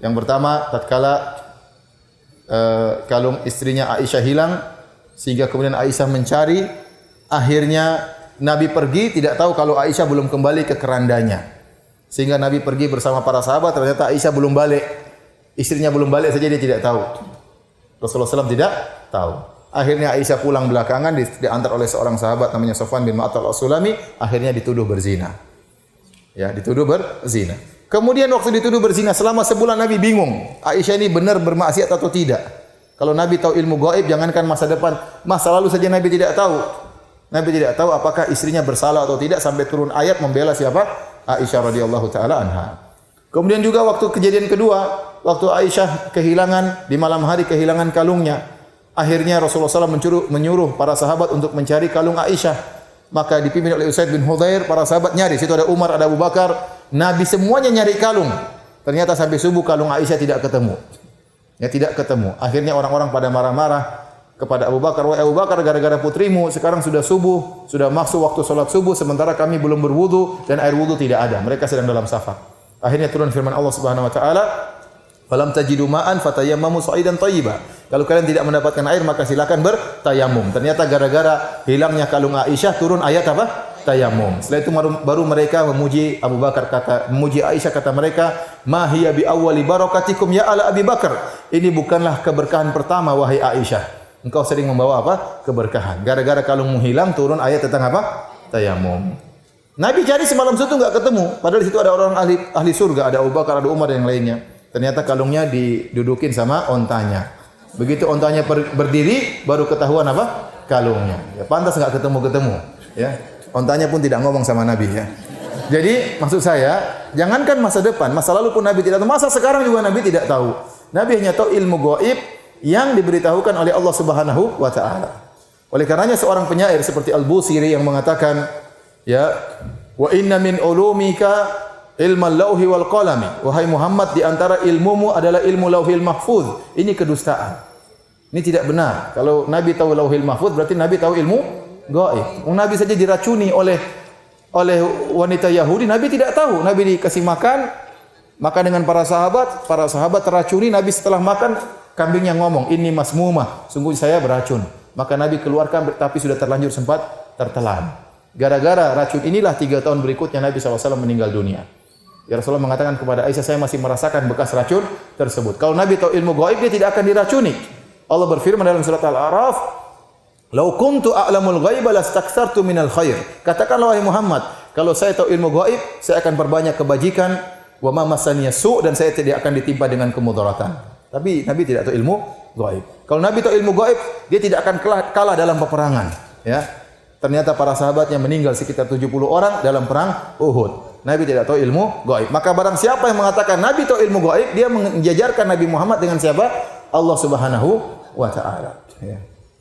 Yang pertama, tatkala kalung istrinya Aisyah hilang, sehingga kemudian Aisyah mencari, akhirnya Nabi pergi tidak tahu kalau Aisyah belum kembali ke kerandanya. Sehingga Nabi pergi bersama para sahabat, ternyata Aisyah belum balik. Istrinya belum balik saja dia tidak tahu. Rasulullah SAW tidak tahu. Akhirnya Aisyah pulang belakangan diantar oleh seorang sahabat namanya Sofwan bin Mu'attal As-Sulami, akhirnya dituduh berzina. Ya, dituduh berzina. Kemudian waktu dituduh berzina selama sebulan Nabi bingung, Aisyah ini benar bermaksiat atau tidak. Kalau Nabi tahu ilmu gaib, jangankan masa depan, masa lalu saja Nabi tidak tahu. Nabi tidak tahu apakah istrinya bersalah atau tidak sampai turun ayat membela siapa? Aisyah radhiyallahu taala anha. Kemudian juga waktu kejadian kedua, waktu Aisyah kehilangan di malam hari kehilangan kalungnya. Akhirnya Rasulullah SAW menyuruh para sahabat untuk mencari kalung Aisyah. Maka dipimpin oleh Usaid bin Hudzair, para sahabat nyari. Situ ada Umar, ada Abu Bakar. Nabi semuanya nyari kalung. Ternyata sampai subuh kalung Aisyah tidak ketemu. Ya, tidak ketemu. Akhirnya orang-orang pada marah-marah kepada Abu Bakar. Wahai Abu Bakar, gara-gara putrimu sekarang sudah subuh, sudah masuk waktu salat subuh, sementara kami belum berwudu dan air wudu tidak ada. Mereka sedang dalam safar. Akhirnya turun firman Allah Subhanahu wa taala, "Falam tajidu ma'an fatayammamu sa'idan thayyiba." Kalau kalian tidak mendapatkan air maka silakan bertayamum. Ternyata gara-gara hilangnya kalung Aisyah turun ayat apa? Tayamum. Setelah itu baru mereka memuji Abu Bakar, memuji Aisyah, kata mereka, "Ma hiya bi awwali barakatikum ya ala Abi Bakar." Ini bukanlah keberkahan pertama wahai Aisyah. Engkau sering membawa apa? Keberkahan. Gara-gara kalungmu hilang turun ayat tentang apa? Tayamum. Nabi cari semalam suntuk enggak ketemu. Padahal di situ ada orang ahli surga, ada Abu Bakar, ada Umar dan yang lainnya. Ternyata kalungnya didudukin sama ontanya. Begitu ontanya berdiri baru ketahuan apa? Kalungnya. Ya, pantas enggak ketemu-ketemu, ya. Ontanya pun tidak ngomong sama Nabi, ya. Jadi maksud saya, jangankan masa depan, masa lalu pun Nabi tidak tahu, masa sekarang juga Nabi tidak tahu. Nabi hanya tahu ilmu gaib yang diberitahukan oleh Allah Subhanahu wa taala. Oleh karenanya seorang penyair seperti Al-Busiri yang mengatakan, ya, wa inna min ulumika ilmal lauhi wal qalami. Wahai Muhammad, di antara ilmumu adalah ilmu lauhil mahfuz. Ini kedustaan. Ini tidak benar. Kalau Nabi tahu lauhil mahfuz berarti Nabi tahu ilmu gaib. Nabi saja diracuni oleh wanita Yahudi, Nabi tidak tahu. Nabi dikasih makan dengan para sahabat teracuni. Nabi setelah makan, kambingnya ngomong, "Ini masmumah, sungguh saya beracun." Maka Nabi keluarkan tapi sudah terlanjur sempat tertelan. Gara-gara racun inilah 3 tahun berikutnya Nabi SAW meninggal dunia. Ya, Rasulullah mengatakan kepada Aisyah, "Saya masih merasakan bekas racun tersebut." Kalau Nabi tahu ilmu gaib, dia tidak akan diracuni. Allah berfirman dalam surat Al-A'raf, "Lau kuntu a'lamul ghaiba lastakthartu minal khair." Katakanlah wahai Muhammad, kalau saya tahu ilmu gaib, saya akan perbanyak kebajikan, wa ma massaniya su', dan saya tidak akan ditimpa dengan kemudaratan. Tapi Nabi tidak tahu ilmu gaib. Kalau Nabi tahu ilmu gaib, dia tidak akan kalah dalam peperangan, ya. Ternyata para sahabatnya meninggal sekitar 70 orang dalam perang Uhud. Nabi tidak tahu ilmu gaib. Maka barang siapa yang mengatakan Nabi tahu ilmu gaib, dia menjajarkan Nabi Muhammad dengan siapa? Allah Subhanahu wa taala, ya.